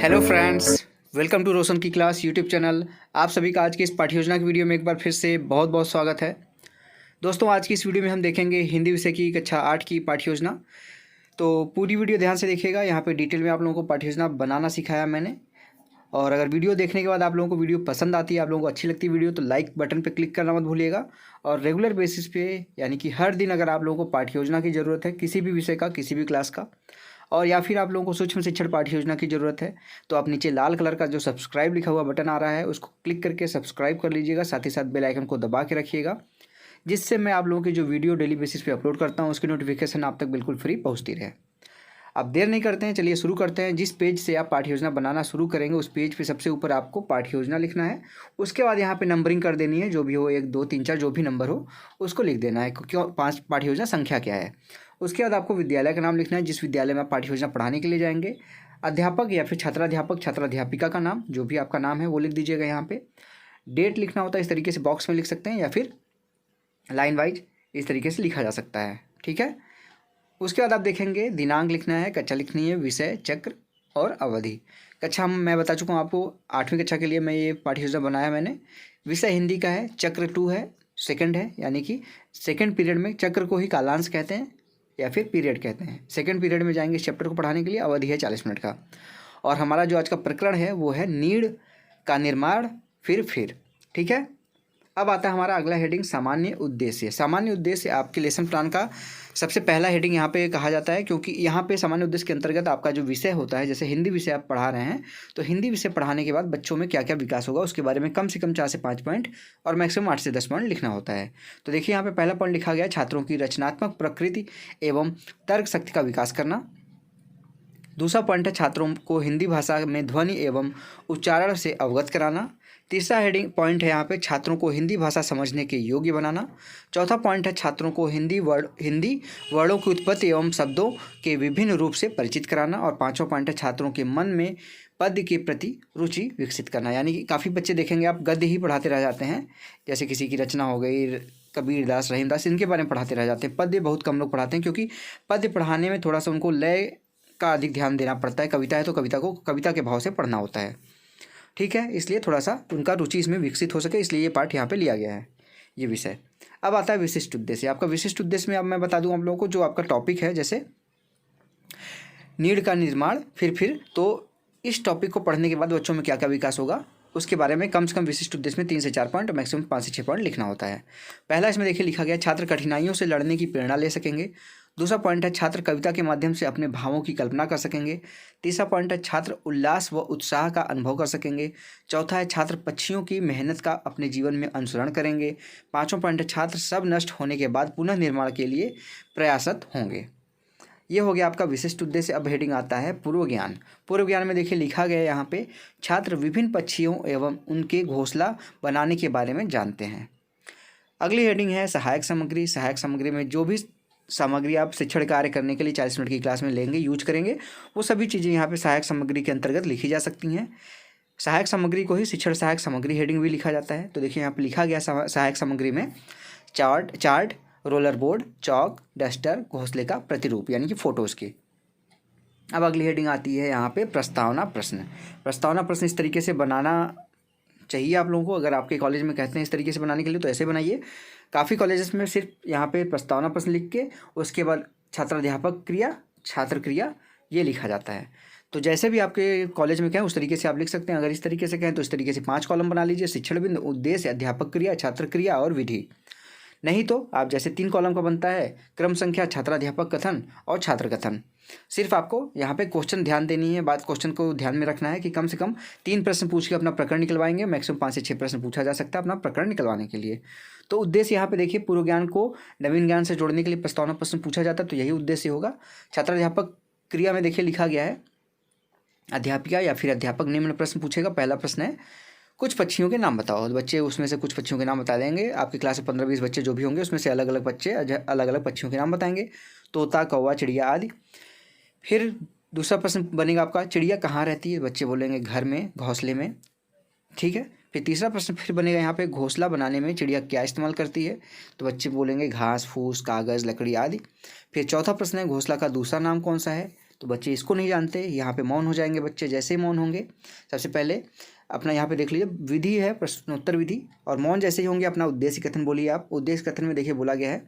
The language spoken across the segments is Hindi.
हेलो फ्रेंड्स, वेलकम टू रोशन की क्लास यूट्यूब चैनल। आप सभी का आज की इस पाठ्य योजना की वीडियो में एक बार फिर से बहुत बहुत स्वागत है। दोस्तों, आज की इस वीडियो में हम देखेंगे हिंदी विषय की कक्षा 8 की पाठ्य योजना। तो पूरी वीडियो ध्यान से देखिएगा। यहाँ पे डिटेल में आप लोगों को पाठ्य योजना बनाना सिखाया मैंने। और अगर वीडियो देखने के बाद आप लोगों को वीडियो पसंद आती है, आप लोगों को अच्छी लगती है वीडियो, तो लाइक बटन पर क्लिक करना मत भूलिएगा। और रेगुलर बेसिस पे यानी कि हर दिन अगर आप लोगों को पाठ्य योजना की ज़रूरत है, किसी भी विषय का, किसी भी क्लास का, और या फिर आप लोगों को सूक्ष्म शिक्षण पाठ्य योजना की ज़रूरत है, तो आप नीचे लाल कलर का जो सब्सक्राइब लिखा हुआ बटन आ रहा है उसको क्लिक करके सब्सक्राइब कर लीजिएगा। साथ ही साथ बेल आइकन को दबा के रखिएगा, जिससे मैं आप लोगों की जो वीडियो डेली बेसिस पे अपलोड करता हूँ उसकी नोटिफिकेशन आप तक बिल्कुल फ्री पहुँचती रहे। अब देर नहीं करते हैं, चलिए शुरू करते हैं। जिस पेज से आप पाठ्य योजना बनाना शुरू करेंगे उस पेज पे सबसे ऊपर आपको पाठ्य योजना लिखना है। उसके बाद यहाँ पे नंबरिंग कर देनी है, जो भी हो, 1 2 3 4 जो भी नंबर हो उसको लिख देना है, क्यों 5 पाठ्य योजना संख्या क्या है। उसके बाद आपको विद्यालय का नाम लिखना है, जिस विद्यालय में आप पाठ्य योजना पढ़ाने के लिए जाएंगे। अध्यापक या फिर छात्राध्यापक, छात्राध्यापिका का नाम, जो भी आपका नाम है वो लिख दीजिएगा। यहाँ पे डेट लिखना होता है, इस तरीके से बॉक्स में लिख सकते हैं, या फिर लाइन वाइज इस तरीके से लिखा जा सकता है। ठीक है। उसके बाद आप देखेंगे दिनांक लिखना है, कक्षा लिखनी है, विषय, चक्र और अवधि। कक्षा मैं बता चुका हूँ आपको, 8वीं कक्षा के लिए मैं ये पाठ्य योजना बनाया मैंने। विषय हिंदी का है, चक्र 2 है, सेकंड है, यानी कि सेकंड पीरियड में चक्र को ही कालांश कहते हैं या फिर पीरियड कहते हैं। सेकंड पीरियड में जाएंगे इस चैप्टर को पढ़ाने के लिए। अवधि है 40 मिनट का। और हमारा जो आज का प्रकरण है वो है नीड़ का निर्माण फिर। ठीक है। अब आता है हमारा अगला हेडिंग, सामान्य उद्देश्य। सामान्य उद्देश्य आपके लेसन प्लान का सबसे पहला हेडिंग यहाँ पे कहा जाता है, क्योंकि यहाँ पे सामान्य उद्देश्य के अंतर्गत आपका जो विषय होता है, जैसे हिंदी विषय आप पढ़ा रहे हैं, तो हिंदी विषय पढ़ाने के बाद बच्चों में क्या क्या विकास होगा उसके बारे में कम से कम 4 से 5 पॉइंट और मैक्सिमम 8 से 10 पॉइंट लिखना होता है। तो देखिए यहाँ पे पहला पॉइंट लिखा गया, छात्रों की रचनात्मक प्रकृति एवं तर्क शक्ति का विकास करना। दूसरा पॉइंट है छात्रों को हिंदी भाषा में ध्वनि एवं उच्चारण से अवगत कराना। तीसरा हेडिंग पॉइंट है यहाँ पे, छात्रों को हिंदी भाषा समझने के योग्य बनाना। चौथा पॉइंट है छात्रों को हिंदी वर्डों की उत्पत्ति एवं शब्दों के विभिन्न रूप से परिचित कराना। और पांचवा पॉइंट है छात्रों के मन में पद्य के प्रति रुचि विकसित करना। यानी कि काफ़ी बच्चे देखेंगे आप गद्य ही पढ़ाते रह जाते हैं, जैसे किसी की रचना हो गई, कबीरदास, रहीमदास, इनके बारे में पढ़ाते रह जाते हैं। पद्य बहुत कम लोग पढ़ाते हैं, क्योंकि पद्य पढ़ाने में थोड़ा सा उनको लय का अधिक ध्यान देना पड़ता है। कविता है तो कविता को कविता के भाव से पढ़ना होता है। ठीक है, इसलिए थोड़ा सा उनका रुचि इसमें विकसित हो सके, इसलिए ये पाठ यहाँ पे लिया गया है, ये विषय। अब आता है विशिष्ट उद्देश्य। आपका विशिष्ट उद्देश्य में अब मैं बता दूं आप लोगों को, जो आपका टॉपिक है, जैसे नीड़ का निर्माण फिर, तो इस टॉपिक को पढ़ने के बाद बच्चों में क्या क्या विकास होगा उसके बारे में कम से कम विशिष्ट उद्देश्य में 3 से 4 पॉइंट और मैक्सिमम 5 से 6 पॉइंट लिखना होता है। पहला इसमें देखिए लिखा गया, छात्र कठिनाइयों से लड़ने की प्रेरणा ले सकेंगे। दूसरा पॉइंट है, छात्र कविता के माध्यम से अपने भावों की कल्पना कर सकेंगे। तीसरा पॉइंट है, छात्र उल्लास व उत्साह का अनुभव कर सकेंगे। चौथा है, छात्र पक्षियों की मेहनत का अपने जीवन में अनुसरण करेंगे। पाँचवां पॉइंट है, छात्र सब नष्ट होने के बाद पुनः निर्माण के लिए प्रयासरत होंगे। ये हो गया आपका विशिष्ट उद्देश्य। अब हेडिंग आता है पूर्व ज्ञान। पूर्व ज्ञान में देखिए लिखा गया यहाँ पे, छात्र विभिन्न पक्षियों एवं उनके घोंसला बनाने के बारे में जानते हैं। अगली हेडिंग है सहायक सामग्री। सहायक सामग्री में जो भी सामग्री आप शिक्षण कार्य करने के लिए 40 मिनट की क्लास में लेंगे, यूज करेंगे, वो सभी चीज़ें यहाँ पे सहायक सामग्री के अंतर्गत लिखी जा सकती हैं। सहायक सामग्री को ही शिक्षण सहायक सामग्री हेडिंग भी लिखा जाता है। तो देखिए यहाँ पे लिखा गया सहायक सामग्री में चार्ट, रोलर बोर्ड, चौक, डस्टर, घोंसले का प्रतिरूप यानी कि फोटोज़ की। अब अगली हेडिंग आती है यहाँ पे प्रस्तावना प्रश्न। प्रस्तावना प्रश्न इस तरीके से बनाना चाहिए आप लोगों को। अगर आपके कॉलेज में कहते हैं इस तरीके से बनाने के लिए तो ऐसे बनाइए। काफ़ी कॉलेजेस में सिर्फ यहाँ पे प्रस्तावना प्रश्न लिख के उसके बाद छात्राध्यापक क्रिया, छात्र क्रिया, ये लिखा जाता है। तो जैसे भी आपके कॉलेज में कहें उस तरीके से आप लिख सकते हैं। अगर इस तरीके से कहें तो इस तरीके से 5 कॉलम बना लीजिए, शिक्षण बिंदु, उद्देश्य, अध्यापक क्रिया, छात्र क्रिया और विधि। नहीं तो आप जैसे 3 कॉलम का बनता है, क्रम संख्या, छात्राध्यापक कथन और छात्र कथन। सिर्फ आपको यहाँ पे क्वेश्चन ध्यान देनी है, बात क्वेश्चन को ध्यान में रखना है कि कम से कम 3 प्रश्न पूछ के अपना प्रकरण निकलवाएंगे। मैक्सिमम 5 से 6 प्रश्न पूछा जा सकता है अपना प्रकरण निकलवाने के लिए। तो उद्देश्य यहाँ पे देखिए, पूर्व ज्ञान को नवीन ज्ञान से जोड़ने के लिए प्रस्तावना प्रश्न पूछा जाता है, तो यही उद्देश्य होगा। छात्राध्यापक क्रिया में देखिए लिखा गया है, अध्यापिका या फिर अध्यापक निम्न प्रश्न पूछेगा। पहला प्रश्न है, कुछ पक्षियों के नाम बताओ। बच्चे उसमें से कुछ पक्षियों के नाम बता देंगे। आपकी क्लास में 15-20 बच्चे जो भी होंगे उसमें से अलग अलग बच्चे अलग अलग पक्षियों के नाम बताएंगे, तोता, कौवा, चिड़िया आदि। फिर दूसरा प्रश्न बनेगा आपका, चिड़िया कहाँ रहती है। बच्चे बोलेंगे घर में, घोंसले में। ठीक है। फिर तीसरा प्रश्न फिर बनेगा यहाँ पे, घोंसला बनाने में चिड़िया क्या इस्तेमाल करती है। तो बच्चे बोलेंगे घास फूस, कागज़, लकड़ी आदि। फिर चौथा प्रश्न है, घोंसला का दूसरा नाम कौन सा है। तो बच्चे इसको नहीं जानते, यहाँ पे मौन हो जाएंगे बच्चे। जैसे ही मौन होंगे, सबसे पहले अपना यहाँ पे देख लीजिए, विधि है प्रश्नोत्तर विधि, और मौन जैसे ही होंगे अपना उद्देश्य कथन बोलिए आप। उद्देश्य कथन में देखिए बोला गया है,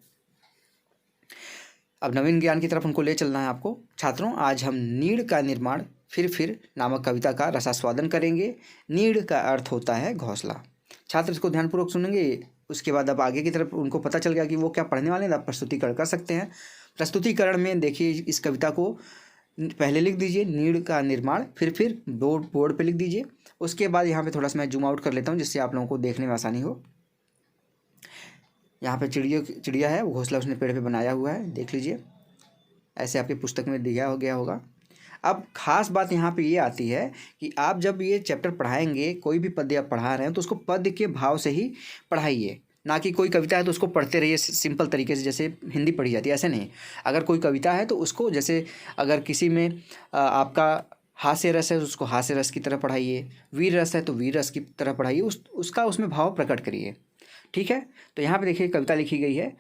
अब नवीन ज्ञान की तरफ उनको ले चलना है आपको। छात्रों, आज हम नीड़ का निर्माण फिर नामक कविता का रसास्वादन करेंगे। नीड़ का अर्थ होता है घोंसला। छात्र इसको ध्यानपूर्वक सुनेंगे, उसके बाद अब आगे की तरफ उनको पता चल गया कि वो क्या पढ़ने वाले हैं, आप प्रस्तुतिकरण कर सकते हैं। प्रस्तुतिकरण में देखिए, इस कविता को पहले लिख दीजिए नीड़ का निर्माण, फिर बोर्ड पे लिख दीजिए। उसके बाद यहाँ पे थोड़ा सा मैं जूम आउट कर लेता हूँ जिससे आप लोगों को देखने में आसानी हो। यहाँ पे चिड़िया है, वो घोंसला उसने पेड़ पे बनाया हुआ है, देख लीजिए, ऐसे आपकी पुस्तक में दिया हो गया होगा। अब खास बात यहाँ पे ये आती है कि आप जब ये चैप्टर पढ़ाएंगे, कोई भी पद्य आप पढ़ा रहे हैं तो उसको पद्य के भाव से ही पढ़ाइए, ना कि कोई कविता है तो उसको पढ़ते रहिए सिंपल तरीके से जैसे हिंदी पढ़ी जाती है, ऐसे नहीं। अगर कोई कविता है तो उसको, जैसे अगर किसी में आपका हास्य रस है तो उसको हास्य रस की तरह पढ़ाइए, वीर रस है तो वीर रस की तरह पढ़ाइए, उसका उसमें भाव प्रकट करिए, ठीक है। तो यहाँ पे देखिए कविता लिखी गई है,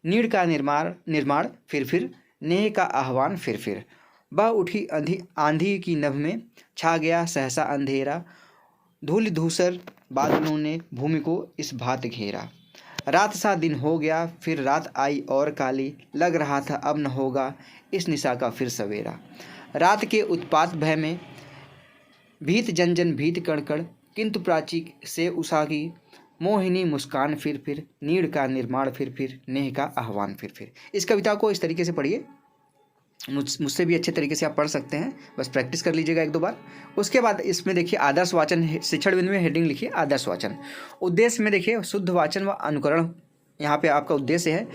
नीड़ का निर्माण फिर नेह का आह्वान फिर बह उठी आंधी की नभ में, छा गया सहसा अंधेरा, धूल धूसर बादलों ने भूमि को इस भांति घेरा, रात सा दिन हो गया फिर रात आई और काली, लग रहा था अब न होगा इस निशा का फिर सवेरा, रात के उत्पात भय में भीत जन भीत कण कण, किंतु प्राची से उषा की मोहिनी मुस्कान फिर नीड़ का निर्माण फिर नेह का आह्वान फिर। इस कविता को इस तरीके से पढ़िए, मुझसे भी अच्छे तरीके से आप पढ़ सकते हैं, बस प्रैक्टिस कर लीजिएगा एक दो बार। उसके बाद इसमें देखिए आदर्श वाचन, शिक्षण बिंदु में हेडिंग लिखिए आदर्श वाचन। उद्देश्य में देखिए शुद्ध वाचन व अनुकरण, यहाँ पे आपका उद्देश्य है।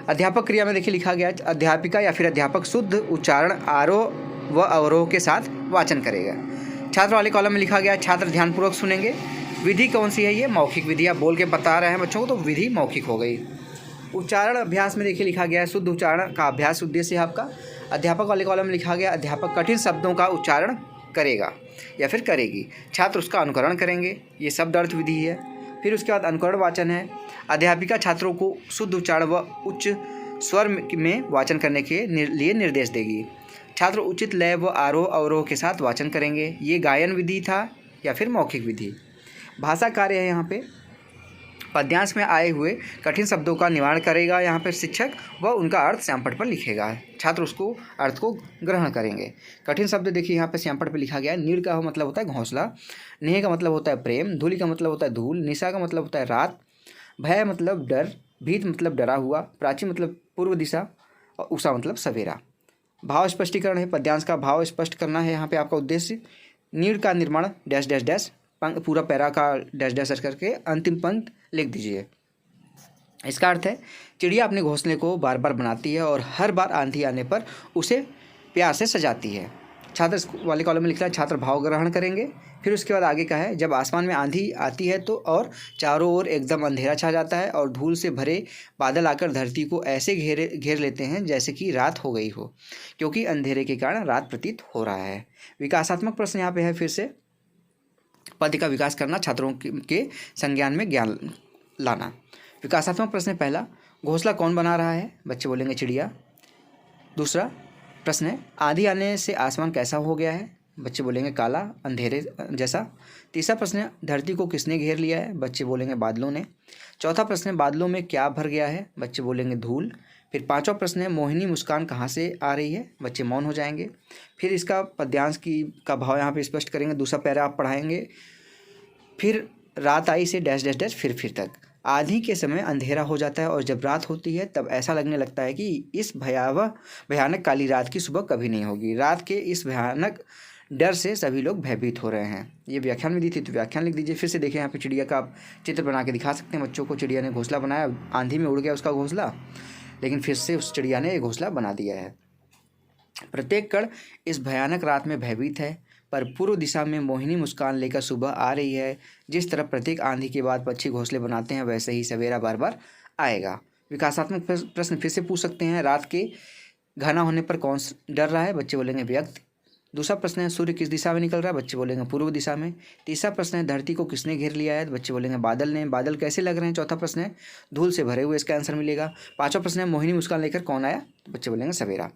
अध्यापक क्रिया में देखिए लिखा गया, अध्यापिका या फिर अध्यापक शुद्ध उच्चारण आरोह व अवरोह के साथ वाचन करेगा। छात्र वाले कॉलम में लिखा गया, छात्र ध्यानपूर्वक सुनेंगे। विधि कौन सी है, ये मौखिक विधि, आप बोल के बता रहे हैं बच्चों को तो विधि मौखिक हो गई। उच्चारण अभ्यास में देखिए लिखा गया है, शुद्ध उच्चारण का अभ्यास उद्देश्य है आपका। अध्यापक वाले कॉलम में लिखा गया, अध्यापक कठिन शब्दों का उच्चारण करेगा या फिर करेगी, छात्र उसका अनुकरण करेंगे, ये शब्द अर्थ विधि है। फिर उसके बाद अनुकरण वाचन है, अध्यापिका छात्रों को शुद्ध उच्चारण व उच्च स्वर में वाचन करने के लिए निर्देश देगी, छात्र उचित लय व आरोह अवरोह के साथ वाचन करेंगे, ये गायन विधि था या फिर मौखिक विधि। भाषा कार्य है, यहाँ पे पद्यांश में आए हुए कठिन शब्दों का निवारण करेगा यहाँ पर शिक्षक, व उनका अर्थ श्यामपट्ट पर लिखेगा, छात्र उसको अर्थ को ग्रहण करेंगे। कठिन शब्द देखिए यहाँ पे श्यामपट्ट पर लिखा गया है। नीड़ का मतलब होता है घोंसला, नेह का मतलब होता है प्रेम, धूलि का मतलब होता है धूल, निशा का मतलब होता है रात, भय मतलब डर, भीत मतलब डरा हुआ, प्राची मतलब पूर्व दिशा, और उषा मतलब सवेरा। भाव स्पष्टीकरण है, पद्यांश का भाव स्पष्ट करना है यहाँ पे आपका उद्देश्य। नीड़ का निर्माण डैश डैश डैश, पूरा पैरा का डैश डैश करके अंतिम पंक्ति लिख दीजिए। इसका अर्थ है, चिड़िया अपने घोंसले को बार बार बनाती है और हर बार आंधी आने पर उसे प्यार से सजाती है। छात्र वाले कॉलम में लिखा है, छात्र भाव ग्रहण करेंगे। फिर उसके बाद आगे का है, जब आसमान में आंधी आती है तो और चारों ओर एकदम अंधेरा छा जाता है और धूल से भरे बादल आकर धरती को ऐसे घेर लेते हैं जैसे कि रात हो गई हो, क्योंकि अंधेरे के कारण रात प्रतीत हो रहा है। विकासात्मक प्रश्न यहाँ पे है, फिर से पद्य का विकास करना, छात्रों के संज्ञान में ज्ञान लाना। विकासात्मक प्रश्न पहला, घोंसला कौन बना रहा है, बच्चे बोलेंगे चिड़िया। दूसरा प्रश्न है, आंधी आने से आसमान कैसा हो गया है, बच्चे बोलेंगे काला अंधेरे जैसा। तीसरा प्रश्न है, धरती को किसने घेर लिया है, बच्चे बोलेंगे बादलों ने। चौथा प्रश्न है, बादलों में क्या भर गया है, बच्चे बोलेंगे धूल। फिर पांचवा प्रश्न है, मोहिनी मुस्कान कहाँ से आ रही है, बच्चे मौन हो जाएंगे। फिर इसका पद्यांश का भाव यहाँ पे स्पष्ट करेंगे, दूसरा पैरा आप पढ़ाएंगे। फिर रात आई से डैश डैश डैश फिर तक। आंधी के समय अंधेरा हो जाता है और जब रात होती है तब ऐसा लगने लगता है कि इस भयानक काली रात की सुबह कभी नहीं होगी। रात के इस भयानक डर से सभी लोग भयभीत हो रहे हैं। ये व्याख्यान में दी थी तो व्याख्यान लिख दीजिए। फिर से देखिए, यहाँ पे चिड़िया का आप चित्र बना के दिखा सकते हैं बच्चों को। चिड़िया ने घोंसला बनाया, आंधी में उड़ गया उसका घोंसला, लेकिन फिर से उस चिड़िया ने घोंसला बना दिया है। प्रत्येक कण इस भयानक रात में भयभीत है, पर पूर्व दिशा में मोहिनी मुस्कान लेकर सुबह आ रही है। जिस तरह प्रत्येक आंधी के बाद पक्षी घोंसले बनाते हैं, वैसे ही सवेरा बार बार आएगा। विकासात्मक प्रश्न फिर से पूछ सकते हैं, रात के घना होने पर कौन डर रहा है, बच्चे बोलेंगे व्यक्ति। दूसरा प्रश्न है, सूर्य किस दिशा में निकल रहा है, बच्चे बोलेंगे पूर्व दिशा में। तीसरा प्रश्न है, धरती को किसने घेर लिया है, बच्चे बोलेंगे बादल ने। बादल कैसे लग रहे हैं, चौथा प्रश्न है, धूल से भरे हुए, इसका आंसर मिलेगा। पांचवा प्रश्न है, मोहिनी मुस्कान लेकर कौन आया, तो बच्चे बोलेंगे सवेरा।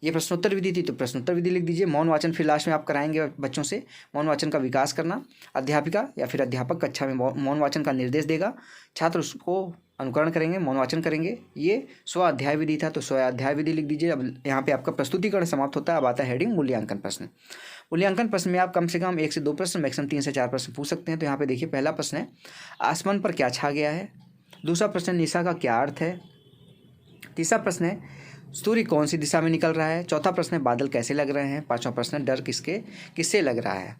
ये प्रश्नोत्तर विधि थी तो प्रश्नोत्तर विधि लिख दीजिए। मौन वाचन फिर लास्ट में आप कराएंगे बच्चों से मौन वाचन का विकास करना। अध्यापिका या फिर अध्यापक कक्षा में मौन वाचन का निर्देश देगा, छात्र उसको अनुकरण करेंगे, मौन वाचन करेंगे। ये स्वाध्याय विधि था तो स्वाध्याय विधि लिख दीजिए। अब यहाँ पे आपका प्रस्तुतिकरण समाप्त होता है। अब आता है हेडिंग मूल्यांकन प्रश्न। मूल्यांकन प्रश्न में आप कम से कम 1 से 2 प्रश्न, मैक्सिमम 3 से 4 प्रश्न पूछ सकते हैं। तो यहाँ पे देखिए पहला प्रश्न है आसमान पर क्या छा गया है। दूसरा प्रश्न निशा का क्या अर्थ है। तीसरा प्रश्न है सूर्य कौन सी दिशा में निकल रहा है। चौथा प्रश्न है बादल कैसे लग रहे हैं। पांचवा प्रश्न है डर किससे लग रहा है।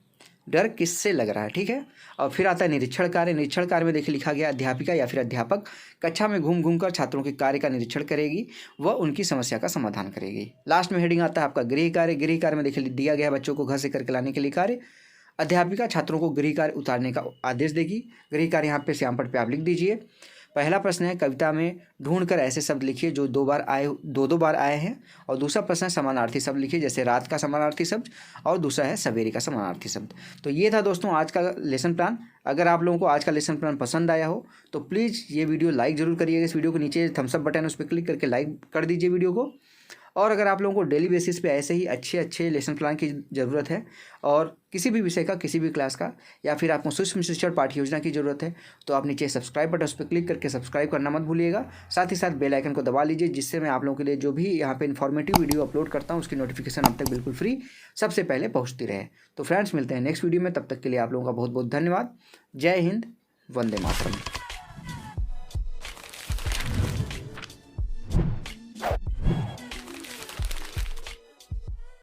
डर किससे लग रहा है, ठीक है। और फिर आता है निरीक्षण कार्य। निरीक्षण कार्य में देखिए लिखा गया अध्यापिका या फिर अध्यापक कक्षा में घूम घूम कर छात्रों के कार्य का निरीक्षण करेगी व उनकी समस्या का समाधान करेगी। लास्ट में हेडिंग आता है आपका गृह कार्य। गृह कार्य में देखिए दिया गया बच्चों को घर से करके लाने के लिए कार्य। अध्यापिका छात्रों को गृह कार्य उतारने का आदेश देगी। गृह कार्य यहाँ पे श्यामपट्ट पे आप लिख दीजिए। पहला प्रश्न है कविता में ढूंढकर ऐसे शब्द लिखिए जो दो बार आए हैं। और दूसरा प्रश्न है समानार्थी शब्द लिखिए, जैसे रात का समानार्थी शब्द और दूसरा है सवेरे का समानार्थी शब्द। तो ये था दोस्तों आज का लेसन प्लान। अगर आप लोगों को आज का लेसन प्लान पसंद आया हो तो प्लीज़ ये वीडियो लाइक ज़रूर करिएगा। इस वीडियो को नीचे थम्स अप बटन है उस पर क्लिक करके लाइक कर दीजिए वीडियो को। और अगर आप लोगों को डेली बेसिस पे ऐसे ही अच्छे लेसन प्लान की ज़रूरत है और किसी भी विषय का, किसी भी क्लास का, या फिर आपको सूक्ष्म शिक्षण पाठ्य योजना की ज़रूरत है तो आप नीचे सब्सक्राइब बटन उस पर क्लिक करके सब्सक्राइब करना मत भूलिएगा। साथ ही साथ बेल आइकन को दबा लीजिए, जिससे मैं आप लोगों के लिए जो भी यहाँ पे इन्फॉर्मेटिव वीडियो अपलोड करता हूँ उसकी नोटिफिकेशन अब तक बिल्कुल फ्री सबसे पहले पहुँचती रहे। तो फ्रेंड्स मिलते हैं नेक्स्ट वीडियो में, तब तक के लिए आप लोगों का बहुत बहुत धन्यवाद। जय हिंद, वंदे मातरम।